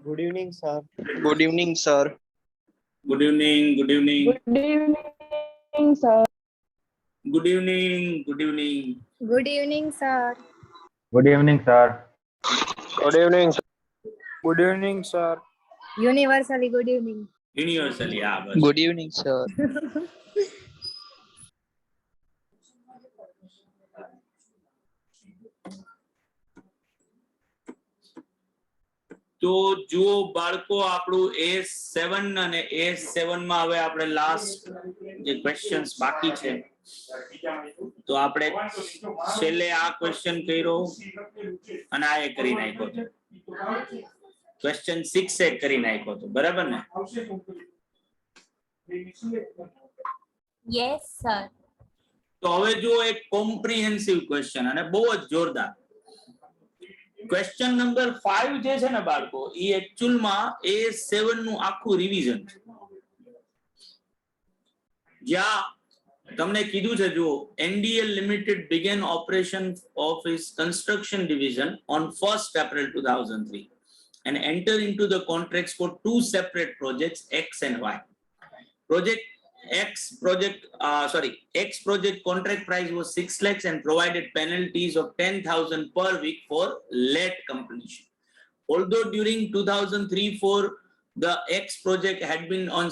Good evening, sir. Good evening, sir. Good evening. Good evening. Good evening, sir. Good evening. Good evening. Good evening, sir. Good evening, sir. Good evening, sir. Good evening, sir. Universally good evening. Universally, yeah. બસ. Good evening, sir. તો જુઓ બાળકો આપણું A7 અને A7 માં હવે આપણે last જે questions બાકી છે તો આપણે છેલ્લે આ ક્વેશ્ચન કર્યો અને આ એક કરી નાખ્યો છે. ક્વેશ્ચન 6 એક કરી નાખ્યો તો બરાબર ને? Yes, sir. તો હવે જુઓ એક કોમ્પ્રિહેન્સિવ ક્વેશ્ચન અને બહુ જ જોરદાર. ક્વેશ્ચન નંબર 5 જે છે ને બાળકો એ એકચ્યુઅલમાં A7 નું આખું રિવિઝન છે. જ્યાં તમને કીધું છે જુઓ NDL Limited began operation of its construction division on 1st April 2003 and entered into the contracts for two separate projects X and Y. X project contract price was 6 lakhs and provided penalties of 10,000 per week for late completion. Although during 2003-4 the X project had been on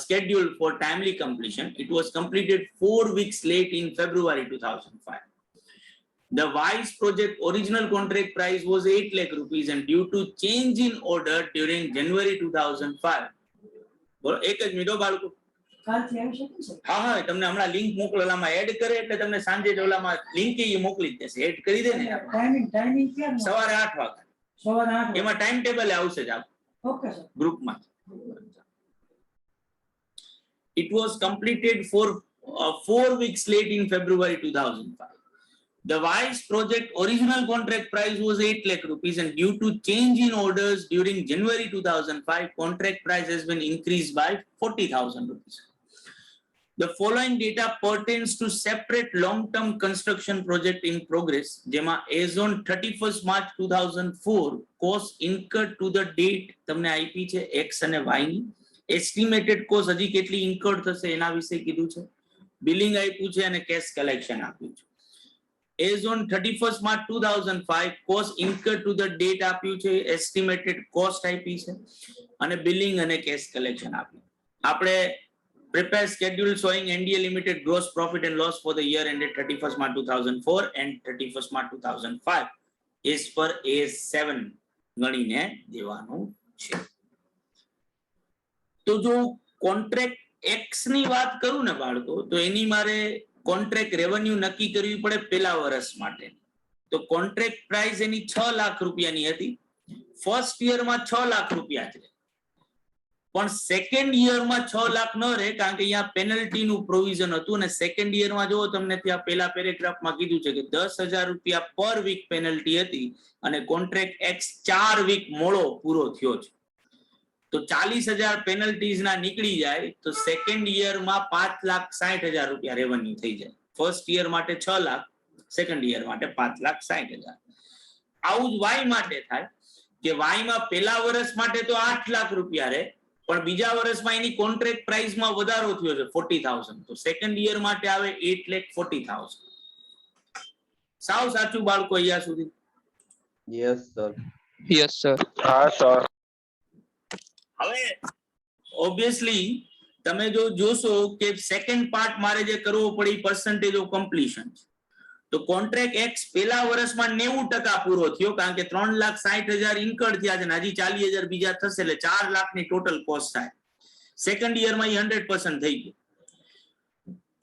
schedule for timely completion, it was completed 4 weeks late in February 2005. The Wise project original contract price was 8 lakh rupees and due to change in order during January 2005. બોલો એક જ minute બાળકો. હા હા તમને હમણાં link મોકલેલામાં add કરે એટલે તમને સાંજે જ ઓલામાં લિંક એ મોકલી જ દેશે. એડ કરી દે ને સવારે 8 વાગે એમાં ટાઈમ ટેબલ આવશે જ ઓકે સર ગ્રુપમાં. It was completed for 4 weeks late in February 2005. The Wise project original contract price was 8 lakh rupees and due to change in orders during January 2005, contract price has been increased by 40,000 rupees. The following data pertains to separate long-term construction project in progress. જેમાં as on 31st March 2004, cost incurred to the date તમને આપી છે X અને Y ની. Estimated cost હજી કેટલી incurred થશે એના વિશે કીધું છે. Billing આપ્યું છે અને cash collection આપ્યું છે. As on 31st March 2005, cost incurred to the date આપ્યું છે, estimated cost આપી છે અને billing અને cash collection આપ્યું. આપણે prepare schedule showing NDL Limited gross profit and loss for the year ended 31st March 2004 and 31st March 2005 is per A7 ગણીને દેવાનું છે. તો જો કોન્ટ્રાક્ટ X ની વાત કરું ને બાળકો તો એની મારે કોન્ટ્રાક્ટ રેવન્યુ નક્કી કરવી પડે પેલા વર્ષ માટે. તો કોન્ટ્રાક્ટ પ્રાઇસ એની 6 લાખ રૂપિયાની હતી. ફર્સ્ટ યરમાં 6 લાખ રૂપિયા છે પણ સેકન્ડ યરમાં 6 લાખ ન રહે કારણ કે અહીંયા પેનલ્ટી નું પ્રોવિઝન હતું અને સેકન્ડ યરમાં જો તમને ત્યાં પેલા પેરેગ્રાફમાં કીધું છે કે 10,000 રૂપિયા પર વીક પેનલ્ટી હતી અને કોન્ટ્રાક્ટ X 4 વીક મોડો પૂરો થયો છે. તો 40,000 પેનલ્ટીઝ ના નીકળી જાય તો સેકન્ડ યર માં 5,60,000 રૂપિયા રેવન્યુ થઈ જાય. ફર્સ્ટ યર માટે 6 લાખ, સેકન્ડ યર માટે 5,60,000. આવું જ વાય માટે થાય કે વાય માં પેલા વર્ષ માટે તો 8 લાખ રૂપિયા રહે પણ બીજા વર્ષમાં એની કોન્ટ્રાક્ટ પ્રાઇસ માં વધારો થયો છે 40,000 તો સેકન્ડ યર માટે આવે 8,40,000. સાવ સાચું બાળકો અહીંયા સુધી? Yes, sir. Yes, sir. हाँ, sir. હવે ઓબ્વિયસલી તમે જો જોશો કે સેકન્ડ પાર્ટ મારે જે કરવો પડે પર્સન્ટેજ ઓફ કમ્પ્લીશન. તો કોન્ટ્રાક્ટ X પેલા વર્ષમાં 90% પૂરો થયો કારણ કે 3,60,000 ઇન્કર્ડ થયા છે અને હજી 40,000 બીજા થશે એટલે 4 લાખની ટોટલ કોસ્ટ થાય. સેકન્ડ યરમાં 100% થઈ ગયું.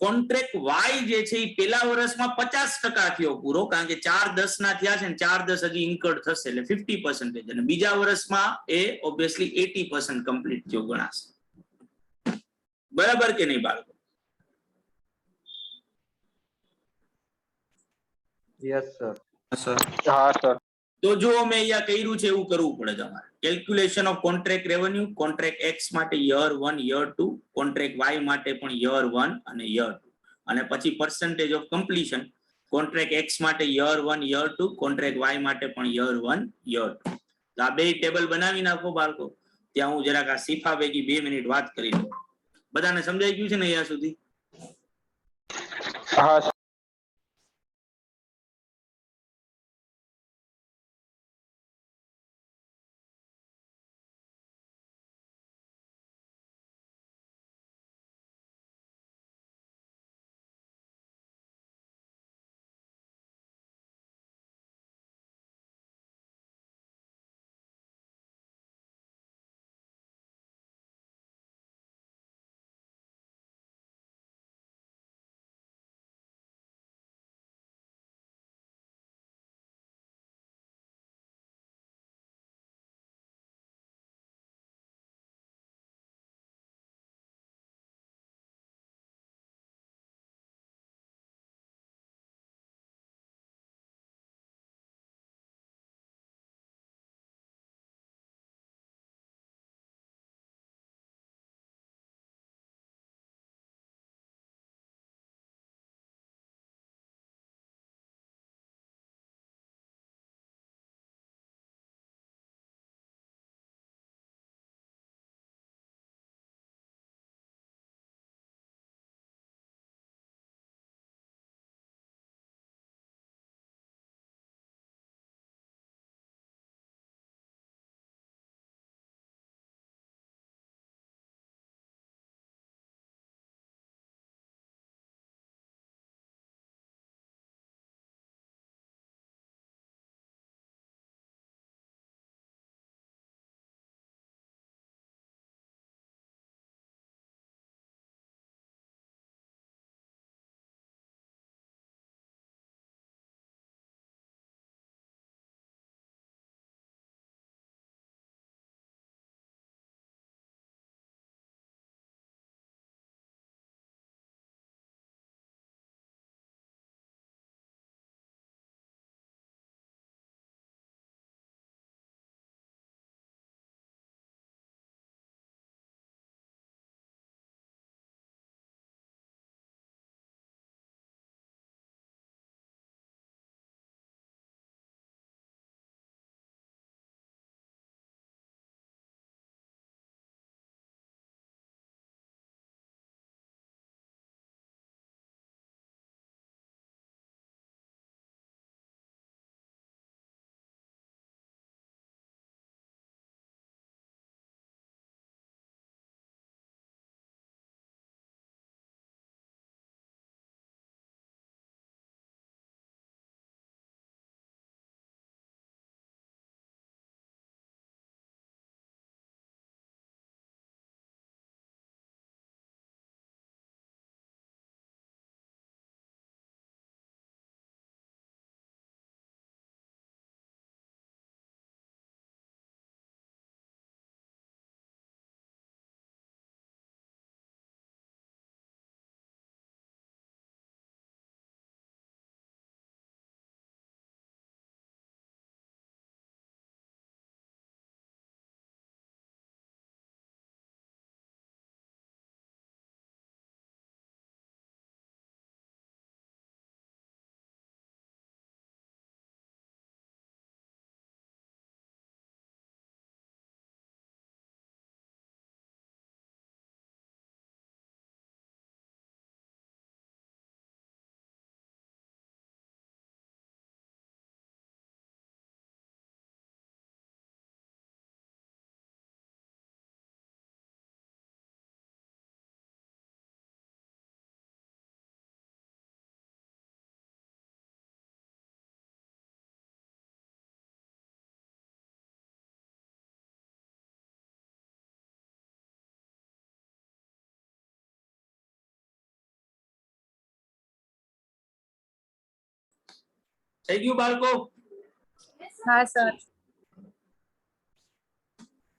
કોન્ટ્રાક્ટ Y જે છે એ પેલા વર્ષમાં 50% થયો પૂરો કારણ કે 4,10 ના થયા છે અને 4,10 હજી ઇન્કર્ડ થશે એટલે 50% અને બીજા વર્ષમાં એ ઓબ્વિયસલી 80% કમ્પ્લીટ થયો ગણાશે. બરાબર કે નહીં બાળકો? Yes, sir. हाँ, sir. તો જો મેં અહીંયા કર્યું છે એવું કરવું પડે તમારે. Calculation of contract revenue contract X માટે યર 1 યર 2, કોન્ટ્રાક્ટ Y માટે પણ યર 1 અને યર 2 અને પછી percentage of completion contract X માટે યર 1 યર 2, કોન્ટ્રાક્ટ Y માટે પણ યર 1 યર 2 તો આ બે ટેબલ બનાવી નાખો બાળકો. ત્યાં હું જરાક આ શીફા ભેગી 2 મિનિટ વાત કરી લઉં. બધાને સમજાઈ ગયું છે ને અહીંયા સુધી? હા સર. થઈ ગયું બાળકો? હા સર.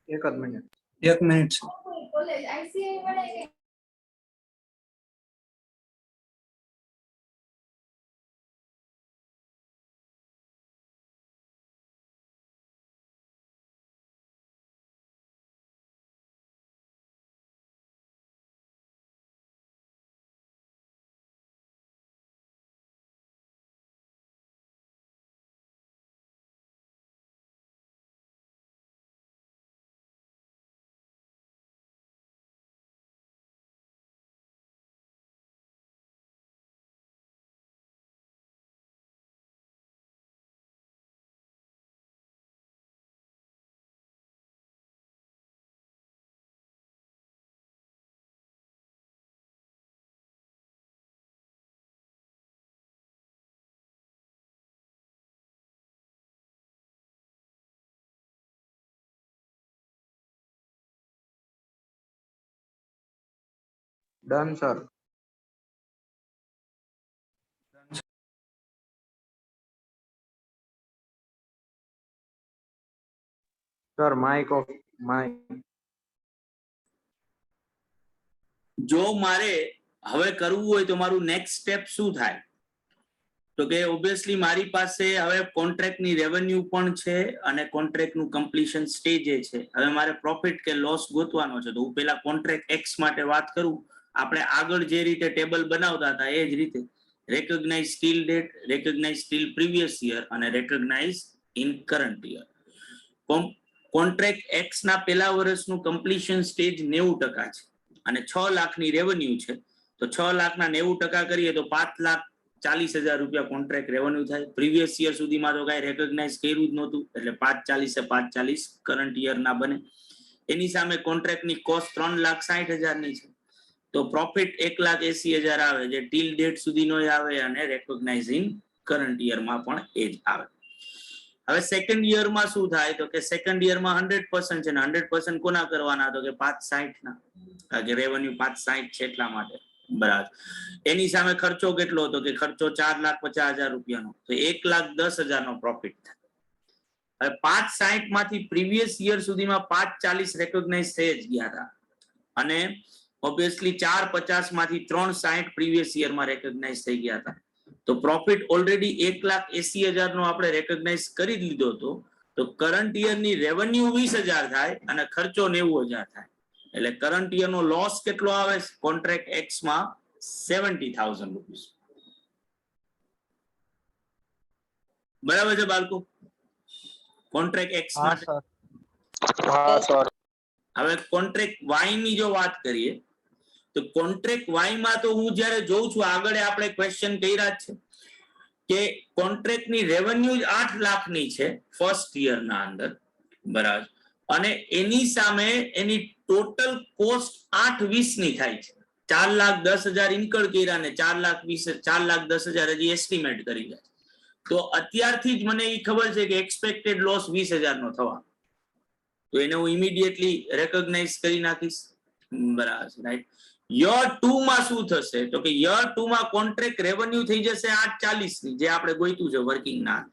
એક જ minute. 1 minute. Done, sir. Sir, mic off. Mic. જો મારે હવે કરવું હોય તો મારું નેક્સ્ટ સ્ટેપ શું થાય? તો કે ઓબ્વિયસલી મારી પાસે હવે કોન્ટ્રાક્ટની રેવન્યુ પણ છે અને કોન્ટ્રાક્ટનું કમ્પ્લીશન સ્ટેજ છે. હવે મારે પ્રોફિટ કે લોસ ગોતવાનો છે, તો હું પેલા કોન્ટ્રાક્ટ એક્સ માટે વાત કરું. આપણે આગળ જે રીતે ટેબલ બનાવતા હતા એ જ રીતે recognise still date, recognise still previous year અને recognise in current year. Contract X ના પહેલા વર્ષનું કમ્પ્લીશન સ્ટેજ 90% છે અને 6 લાખની રેવન્યુ છે. તો 6 લાખના 90% કરીએ તો 5,40,000 રૂપિયા કોન્ટ્રાક્ટ રેવન્યુ થાય. પ્રીવિયસ યર સુધીમાં તો કાંઈ રેકગ્નાઇઝ કર્યું જ નહોતું, એટલે 5,40 એ 5,40 કરન્ટ યર ના બને. એની સામે કોન્ટ્રાક્ટની કોસ્ટ 3,60,000 ની છે, તો પ્રોફિટ 1,80,000 આવે, જે ટીલ ડેટ સુધીનો આવે અને રેકગ્નાઇઝિંગ કરન્ટ યરમાં પણ એ જ આવે. હવે સેકન્ડ યરમાં શું થાય? તો કે સેકન્ડ યરમાં 100% છે ને 100% કોના કરવાના? તો કે 5,60 ના, કારણ કે રેવન્યુ 5,60 છે એટલા માટે. બરાબર. એની સામે ખર્ચો કેટલો હતો? કે ખર્ચો 4,50,000 રૂપિયાનો, તો 1,10,000 નો પ્રોફિટ થાય. હવે 5,60 માંથી પ્રીવિયસ યર સુધીમાં 5,40 રેકોગ્નાઇઝ થઈ જ ગયા હતા અને ઓબ્વિયસલી 4,50 માંથી 3,60 પ્રીવિયસ યરમાં રેકોગ્નાઇઝ થઈ ગયા હતા. તો પ્રોફિટ ઓલરેડી 1,80,000 નો આપણે રેકોગ્નાઇઝ કરી લીધો હતો. તો કરન્ટ યરની રેવન્યુ 20,000 થાય અને ખર્ચો 90,000 થાય. એટલે કરન્ટ યર નો લોસ કેટલો આવે કોન્ટ્રાક્ટ એક્સ માં? 70,000 રૂપીસ. બરાબર છે બાળકો? કોન્ટ્રાક્ટ એક્સ માટે. હા સર. હવે કોન્ટ્રાક્ટ વાય ની જો વાત કરીએ તો કોન્ટ્રાક્ટ વાય માં તો હું જ્યારે જોઉં છું, આગળ આપણે ક્વેશ્ચન કર્યા છે કે કોન્ટ્રાક્ટની રેવન્યુ 8 લાખની છે ફર્સ્ટ યર ના અંદર, બરાબર, અને એની સામે એની ટોટલ કોસ્ટ 8,20 ની થાય છે. 4,10,000 ઇન્કર કર્યા ને 4,10,000 હજી એસ્ટિમેટ કરી રહ્યા છે. તો અત્યારથી જ મને એ ખબર છે કે એક્સપેક્ટેડ લોસ 20,000 નો થવાનો. તો એને હું ઇમિડિયેટલી રેકોગ્નાઇઝ કરી નાખીશ. બરાબર છે, રાઈટ. યર 2 માં શું થશે? તો કે યર 2 માં કોન્ટ્રાક્ટ રેવન્યુ થઈ જશે 8,40 ની, જે આપણે ગોઈતું છે વર્કિંગ ના,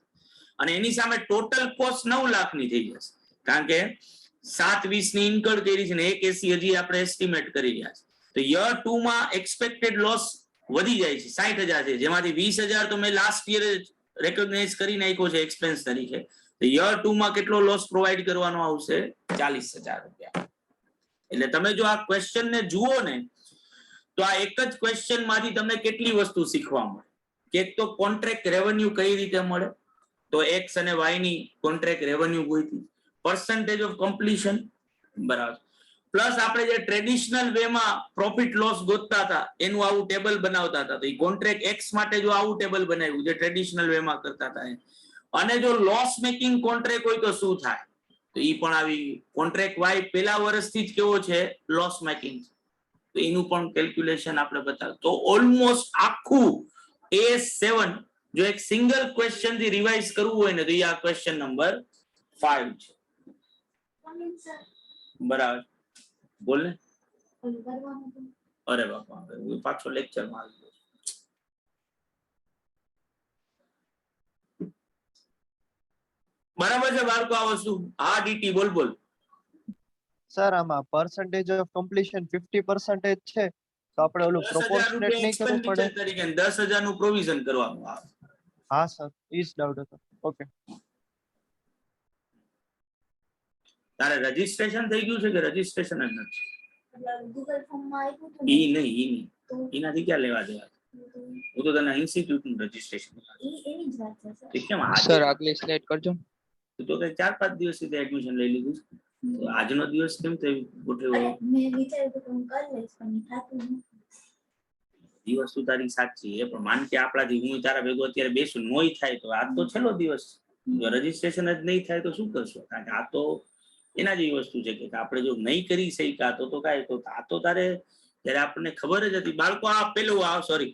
અને એની સામે ટોટલ કોસ્ટ 9 લાખની થઈ જશે, કારણ કે 7,20 ની ઇન્કર કરી છે ને 1,80 હજી આપણે એસ્ટિમેટ કરી રહ્યા છે. તો યર 2 માં એક્સપેક્ટેડ લોસ વધી જાય છે 60,000 છે, જેમાંથી 20,000 તો મેં લાસ્ટ યર રેકોગ્નાઇઝ કરી નાખ્યો છે એક્સપેન્સ તરીકે. તો યર 2 માં કેટલો લોસ પ્રોવાઈડ કરવાનો આવશે? 40,000 રૂપિયા. એટલે તમે જો આ ક્વેશ્ચન ને જુઓ ને, તો આ એક જ ક્વેશ્ચન માંથી તમને કેટલી વસ્તુ શીખવા મળે કે એક તો કોન્ટ્રાક્ટ રેવન્યુ કઈ રીતે મળે, તો એક્સ અને વાય ની કોન્ટ્રાક્ટ રેવન્યુ ગોઈતી, પર્સન્ટેજ ઓફ કમ્પ્લીશન, બરાબર, પ્લસ આપણે જે ટ્રેડિશનલ વે માં પ્રોફિટ લોસ ગોતતા હતા એનું આવું ટેબલ બનાવતા હતા. તો એ કોન્ટ્રાક્ટ એક્સ માટે જો આવું ટેબલ બનાવ્યું જે ટ્રેડિશનલ વે માં કરતા હતા, અને જો લોસ મેકિંગ કોન્ટ્રાક્ટ હોય તો શું થાય, તો એ પણ આવી. કોન્ટ્રાક્ટ વાય પેલા વર્ષથી જ કેવો છે? Loss making. તો એનું પણ કેલ્ક્યુલેશન આપણે બતાવ્યું. તો ઓલમોસ્ટ આખું A7 જો એક સિંગલ ક્વેશ્ચન થી રિવાઇઝ કરવું હોય ને, તો એ આ ક્વેશ્ચન નંબર 5 છે. બરાબર, બોલ ને. અરે બાપા, પાછો લેક્ચર માં આવી ગયો. બરાબર છે બાળકો આ વસ્તુ? આ ડીટી બોલ. સર આમાં પર્સન્ટેજ ઓફ કમ્પ્લીશન 50% છે, તો આપણે ઓલું 10,000 પ્રોપોર્શનેટ રૂપિયા નહીં કરવું પડે? એક્સપેન્ડિચર તરીકે 10,000 નું પ્રોવિઝન કરવાનું આવે. હા સર, ઈ જ ડાઉટ હતો. ઓકે. તારે રજીસ્ટ્રેશન થઈ ગયું છે કે રજીસ્ટ્રેશન જ નથી? ગૂગલ ફોર્મ માં આવ્યું હતું ઈ નહીં, એનાથી ક્યાં લેવા દેવા? હું તો તને ઇન્સ્ટિટ્યૂટ નું રજીસ્ટ્રેશન એની જ વાત છે સર. કેમ આજે સર આગલી સ્લાઇડ કરજો. તું તો કઈ 4-5 દિવસ સુધી એડમિશન લઈ લીધું છે. તો આજનો દિવસ કેમ થયું ગોઠવ્યો? મેં વિચાર્યું કે હું કરી લઈશ પણ થતું નથી. દિવસ તું તારી સાચી છે, પણ માન કે આપણાથી હું તારા ભેગો અત્યારે બેસું નોય થાય તો આ તો છેલ્લો દિવસ. જો રજીસ્ટ્રેશન જ નહીં થાય તો શું કરશો? કારણ કે આ તો એના જેવી વસ્તુ છે કે આપણે જો નહીં કરી શક્યા તો કાંઈ, તો આ તો તારે ત્યારે આપણને ખબર જ હતી. બાળકો આ પેલું સોરી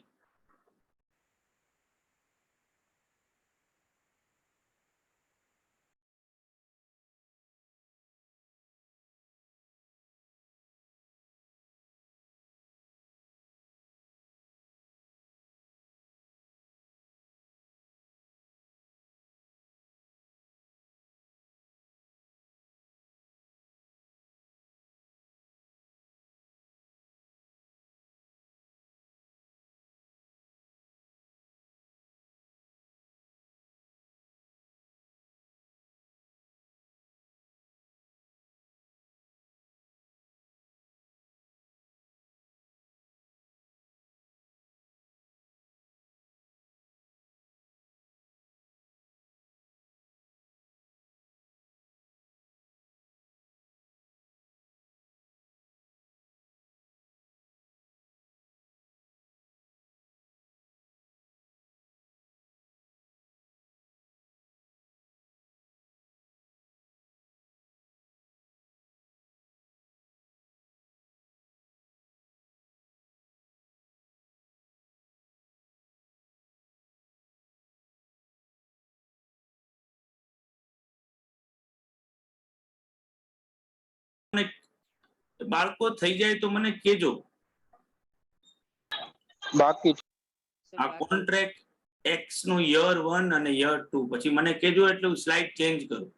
બાળકો થઈ જાય તો મને કહેજો. બાકી છે. આ કોન્ટ્રાક્ટ એક્સ નું યર 1 અને યર 2 પછી મને કહેજો એટલે હું સ્લાઇડ ચેન્જ કરું.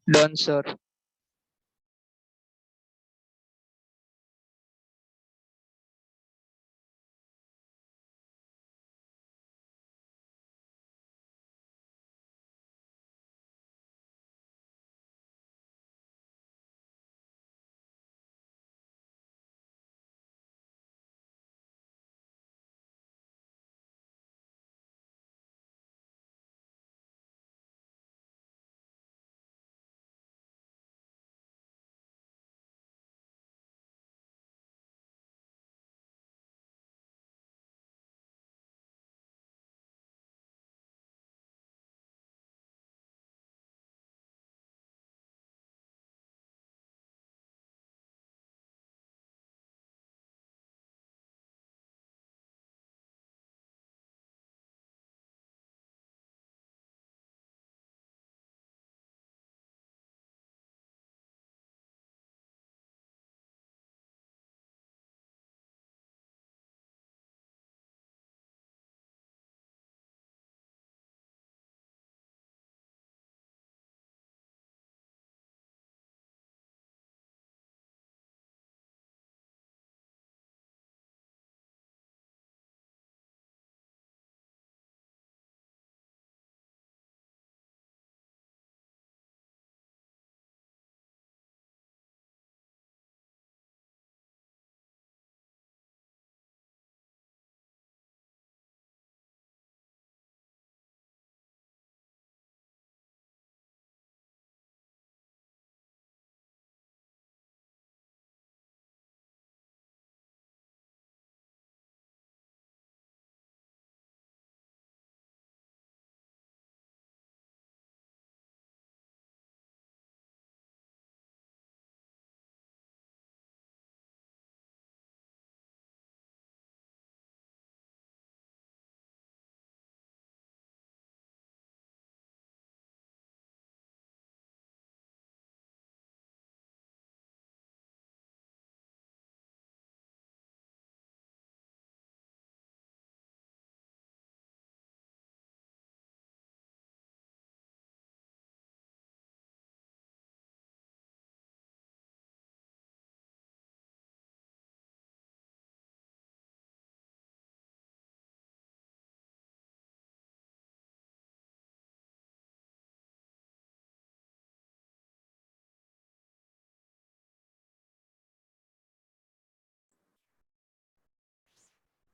Done, sir.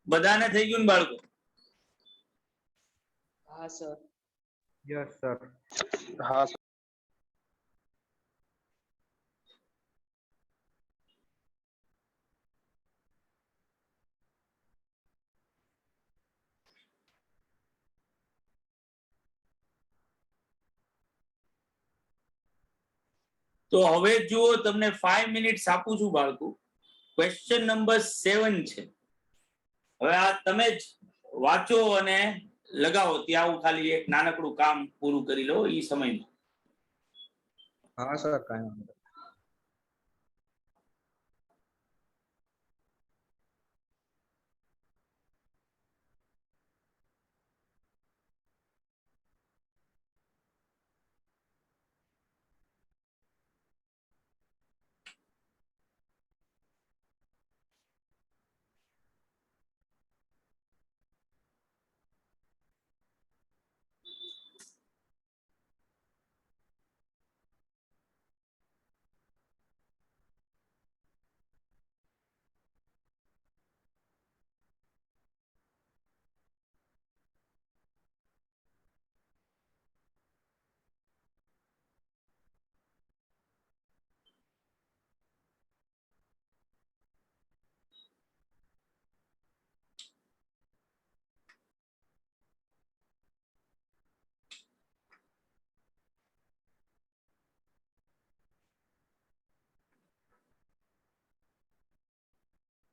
બધાને થઈ ગયું ને બાળકો? હા, sir. Yes, sir. હા, sir. તો હવે જુઓ તમને 5 મિનિટ્સ આપું છું બાળકો. ક્વેશ્ચન નંબર 7 છે. હવે આ તમે જ વાંચો અને લગાવો ત્યાં હું ખાલી એક નાનકડું કામ પૂરું કરી લો એ સમયમાં. હા સર કાંઈ વાંધો નહીં.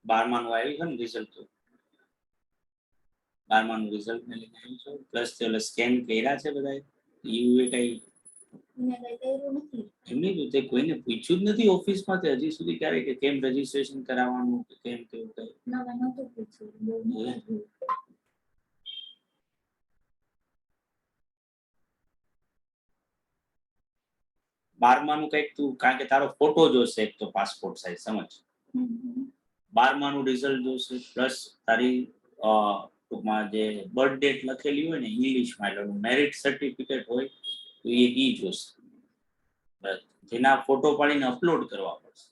બારમાનું આવ્યું છે ને રિઝલ્ટ? તો બારમાનું રિઝલ્ટ ને લઈને આવ્યું છો પ્લસ સ્કેન કર્યા છે બધા યુએ કઈ મેં કઈ કર્યું નથી. એમની રીતે કોઈને પૂછ્યું જ નથી ઓફિસમાંથી હજી સુધી ક્યારે કે કેમ રજીસ્ટ્રેશન કરાવવાનું કે કેમ કેવું કઈ? ના મેં નહોતું પૂછ્યું. બહુ મોડું થયું. બારમાનું કઈક તું કારણ કે તારો ફોટો જોશે એક તો પાસપોર્ટ સાઇઝ સમજ. બારમાનું રિઝલ્ટ જોશે પ્લસ તારી ટૂંકમાં જે બર્થ ડેટ લખેલી હોય ને ઇંગ્લિશમાં એટલે મેરિટ સર્ટિફિકેટ હોય તો એ ઈ જોશે. બસ. જેના ફોટો પાડીને અપલોડ કરવા પડશે.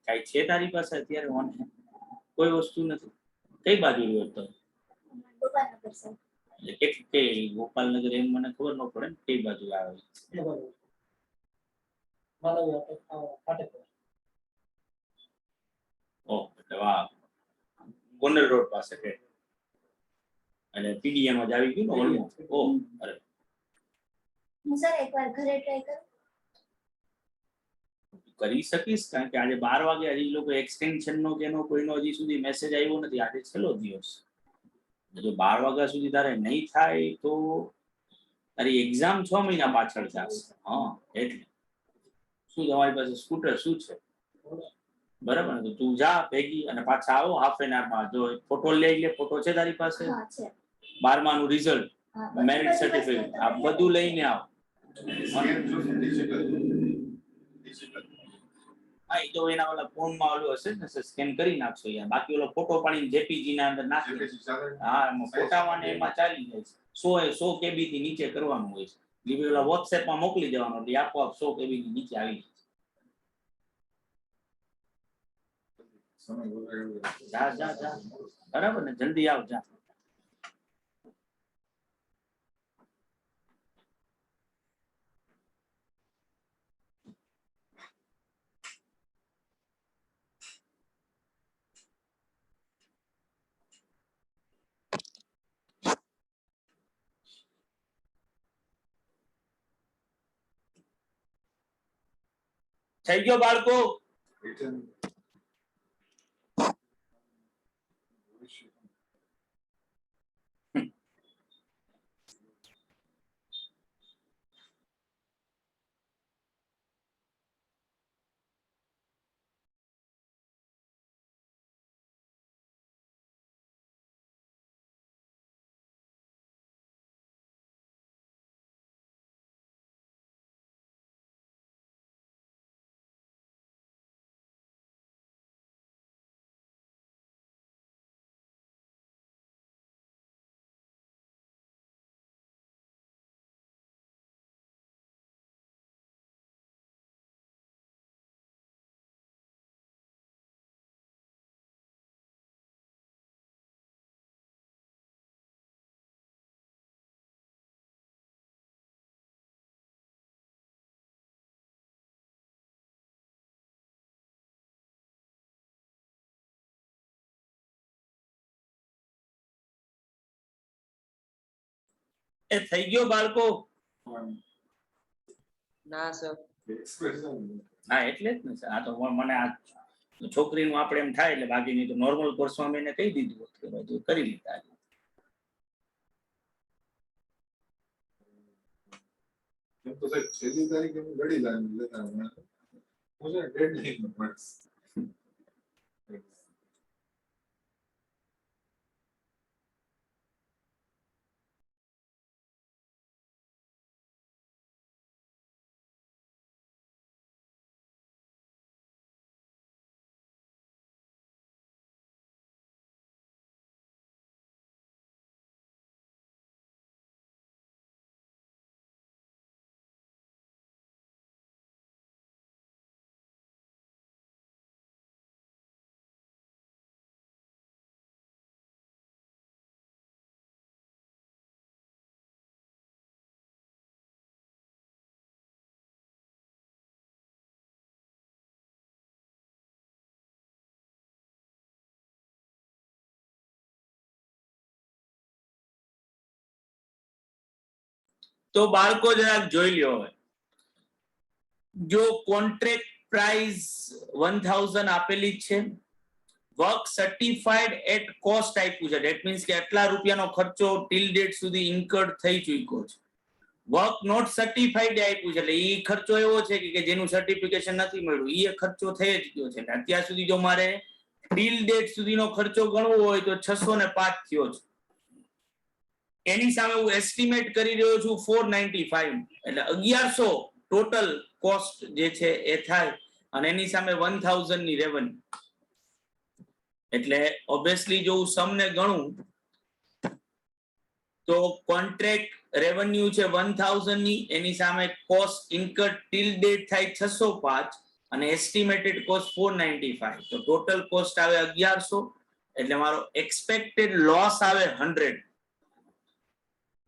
કઈ છે તારી પાસે અત્યારે ઓન કોઈ વસ્તુ નથી? કઈ બાજુ રહ્યો તો? ગોપાલનગર સર. એટલે કેટલી કે ગોપાલનગર એમ મને ખબર ન પડે ને કઈ બાજુ આવે ઓહ એટલે વાહ ગોંડલ રોડ પાસે કે એટલે પીડીએમ જ આવી ગયું ને ઓલમોસ્ટ. ઓહ અરે હું સર એકવાર ઘરે ટ્રાય કરું. કરી શકીશ કારણ કે આજે 12 વાગે હજી લોકો એક્સટેન્શન નો કે એનો કોઈનો હજી સુધી મેસેજ આવ્યો નથી. આજે છેલ્લો દિવસ. જો 12 વાગ્યા સુધી તારે નહીં થાય તો તારી એક્ઝામ 6 મહિના પાછળ જશે. હા એટલે શું તમારી પાસે સ્કૂટર શું છે? બરાબર ને? તો તું જા ભેગી અને પાછા આવો હાફ એન આવરમાં. જો ફોટો લઈ લે. ફોટો છે તારી પાસે? હા છે. બારમાનું રિઝલ્ટ, હા, મેરિટ બધી સર્ટિફિકેટ વસ્તુ આ તમે બધું લઈને આવ. હા એ તો એના ઓલા ફોનમાં ઓલું હશે ને સ્કેન કરી નાખશો યાર. બાકી ઓલો ફોટો પાડીને જેપીજી ના અંદર નાખી. હા એમાં ફોટામાં ને એમાં ચાલી જાય છે. 100 કેબી થી નીચે કરવાનું હોય છે. એ ઓલા વોટ્સએપમાં મોકલી દેવાનો એટલે આપોઆપ 100 કેબી ની નીચે આવી જાય. જા જા જા બરાબર ને? જલ્દી આવ જા. થઈ ગયો બાળકો? એ થઈ ગયો બાળકો? ના સર. હા એટલે જ ને sir. આ તો મને આ છોકરીનું આપણે એમ થાય એટલે બાકીની તો નોર્મલ કોર્સમાં મેં એને કહી દીધું હોત કે ભાઈ તું કરી લીધા. એમ તો સાહેબ છેલ્લી તારીખે હું ઘડી લાવી લેતા હું છે ડેડલાઈન માર્ક્સ. તો બાળકો જરાક જોઈ લ્યો હવે. જો કોન્ટ્રાક્ટ પ્રાઇસ 1000 આપેલી જ છે, વર્ક સર્ટિફાઈડ એટ કોસ્ટ આપ્યું છે, ધેટ મીન્સ કે આટલા રૂપિયાનો ખર્ચો ટીલ ડેટ સુધી ઇન્કર્ડ થઈ ચૂક્યો છે. વર્ક નોટ સર્ટિફાઈડ આપ્યું છે એટલે એ ખર્ચો એવો છે કે જેનું સર્ટિફિકેશન નથી મળ્યું, એ ખર્ચો થઈ જ ગયો છે. અત્યાર સુધી જો મારે ટીલ ડેટ સુધીનો ખર્ચો ગણવો હોય તો 605 થયો છે. એની સામે હું એસ્ટિમેટ કરી રહ્યો છું 495 એટલે 1100 ટોટલ કોસ્ટ જે છે એ થાય અને એની સામે 1000 ની રેવન્યુ. એટલે ઓબ્વિયસલી જો હું સમને ગણું તો કોન્ટ્રાક્ટ રેવન્યુ છે 1000 ની, એની સામે કોસ્ટ ઇન્કર્ડ ટીલ ડેટ થાય 605 અને એસ્ટિમેટેડ કોસ્ટ 495 તો ટોટલ કોસ્ટ આવે 1100 એટલે મારો એક્સપેક્ટેડ લોસ આવે 100.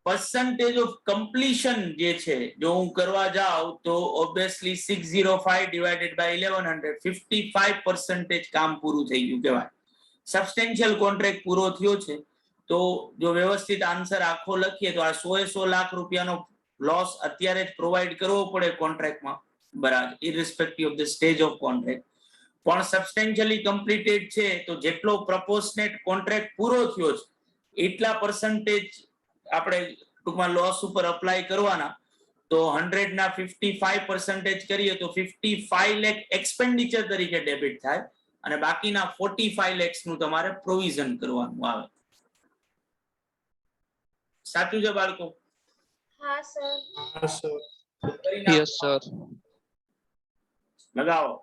percentage of completion જે છે જો હું કરવા જાઉં તો obviously 605 divided by 1100 55% કામ પૂરું થઈ ગયું કહેવાય. સબસ્ટેન્શિયલ કોન્ટ્રાક્ટ પૂરો થયો છે. તો જો વ્યવસ્થિત આન્સર આખો લખીએ તો આ 100 લાખ રૂપિયાનો લોસ અત્યારે જ પ્રોવાઈડ કરવો પડે કોન્ટ્રાક્ટમાં, બરાબર, irrespective of the stage of contract. પણ સબસ્ટેન્શિયલી કમ્પ્લીટેડ છે તો જેટલો પ્રપોઝનેટ કોન્ટ્રાક્ટ પૂરો થયો છે એટલા પર્સન્ટેજ આપણે ટૂંકમાં લોસ ઉપર અપ્લાય કરવાના. તો 100 ના 55% કરીએ તો 55 લાખ એક્સપેન્ડિચર તરીકે ડેબિટ થાય અને બાકીના 45 lakhs નું તમારે પ્રોવિઝન કરવાનું આવે. સાચું છે બાળકો? હા સર. Yes sir. લગાવો.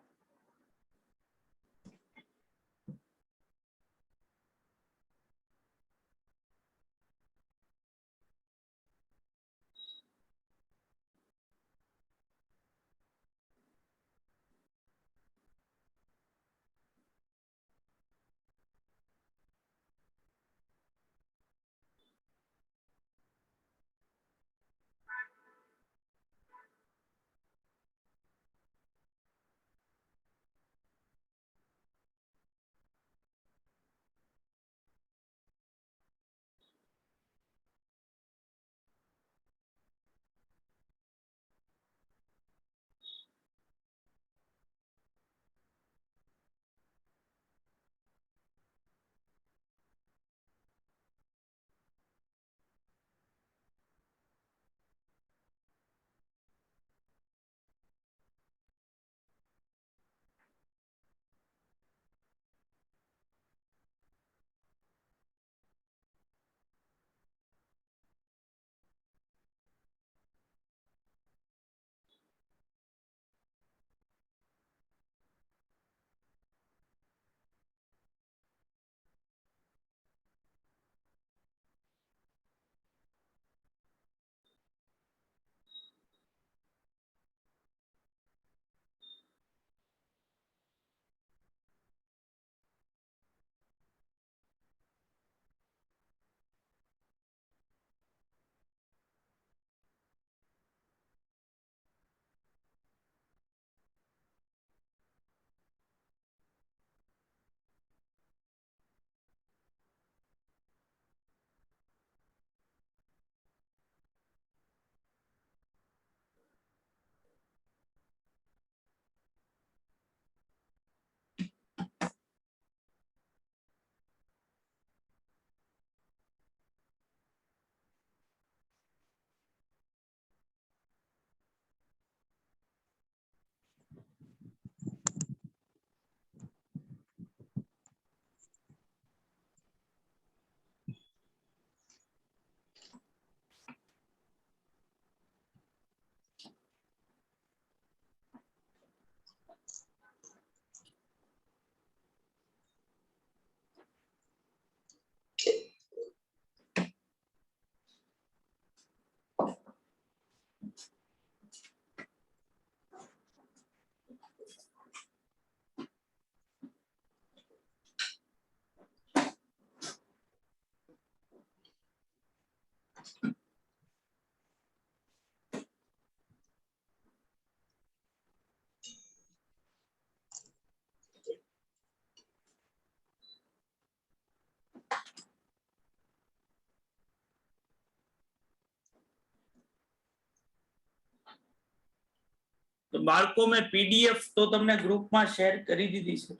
તો બાળકો મેં પીડીએફ તો તમને ગ્રુપમાં શેર કરી દીધી છે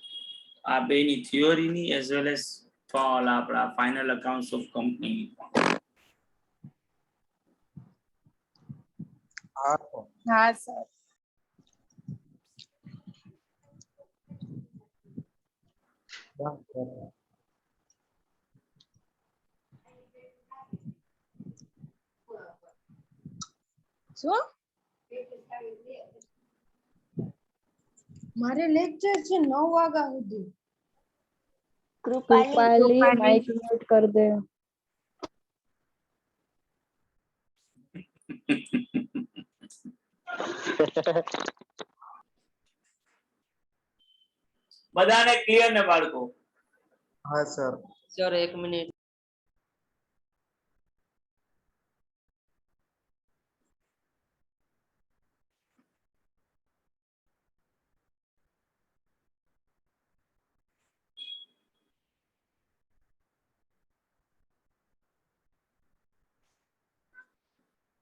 આ બેની થિયોરીની એઝ વેલ એઝ ફોલ આપણા ફાઇનલ અકાઉન્ટ્સ ઓફ કંપની. हाँ हाँ सर શું મારે લેક્ચર છે 9 વાગ્યા સુધી. कृपाली माइक म्यूट कर दे. બધાને ક્લિયર ને બાળકો? हाँ सर. Sir 1 minute.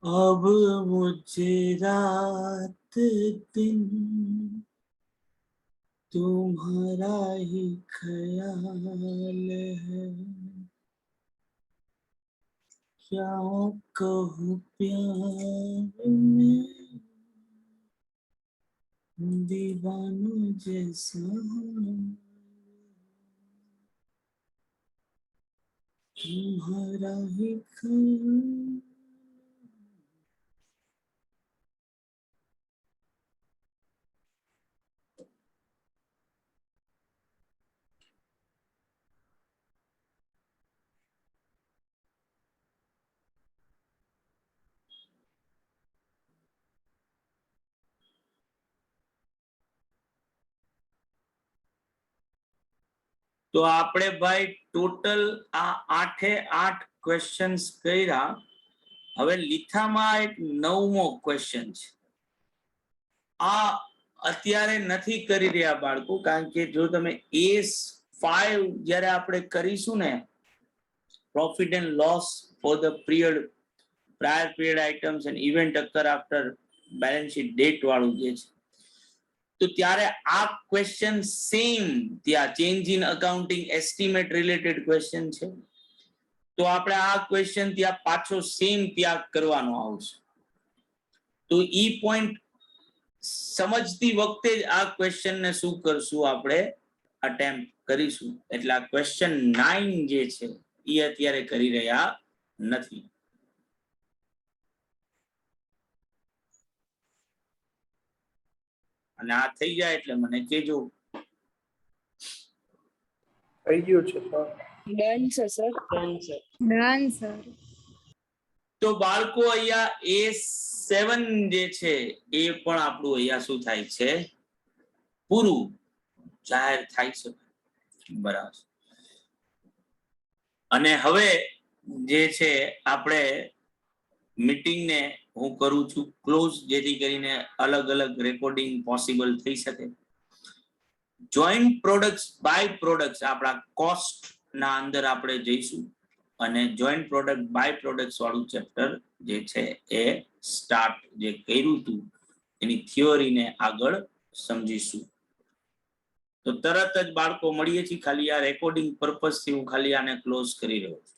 अब मुझे रात दिन तुम्हारा ही ख्याल है, क्या कहूँ प्यार में दीवानों जैसा तुम्हारा ही ख्याल. તો આપણે ભાઈ ટોટલ આ 8 ક્વેશ્ચન્સ કર્યા. હવે લીથામાં એક 9મો ક્વેશ્ચન છે. આ અત્યારે નથી કરી રહ્યા બાળકો, કારણ કે જો તમે AS5 જ્યારે આપણે કરીશું ને, profit and loss for the period prior period items and event occur after balance sheet date વાળું જે છે, તો ત્યારે આ ક્વેશ્ચન સેમ ત્યાં change in accounting estimate related question છે. તો આપણે આ ક્વેશ્ચન ત્યાં પાછો સેમ ત્યાં કરવાનો આવશે. તો ઈ પોઈન્ટ સમજતી વખતે જ આ ક્વેશ્ચન ને શું કરશું, આપણે અટેમ્પ્ટ કરીશું. એટલે આ ક્વેશ્ચન 9 જે છે એ અત્યારે કરી રહ્યા નથી. અને આ થઈ જાય એટલે મને કહેજો. થઈ ગયું છે સર. डन से सर. Done sir. તો બાળકો અહીંયા A7 જે છે એ પણ આપણું અહીંયા શું થાય છે, પૂરું જાહેર થાય છે. બરાબર. અને હવે જે છે આપણે મીટિંગ ને હું કરું છું ક્લોઝ, જેથી કરીને અલગ અલગ રેકોર્ડિંગ પોસિબલ થઈ શકે. જોઈન્ટ પ્રોડક્ટ્સ બાય પ્રોડક્ટ્સ આપણા કોસ્ટ ના અંદર આપણે જઈશું અને જોઈન્ટ પ્રોડક્ટ બાય પ્રોડક્ટ્સ વાળું ચેપ્ટર જે છે એ સ્ટાર્ટ જે કર્યું હતું એની થિયોરીને આગળ સમજીશું. તો તરત જ બાળકો મળીએ છીએ. ખાલી આ રેકોર્ડિંગ પર્પઝથી હું ખાલી આને ક્લોઝ કરી રહ્યો છું.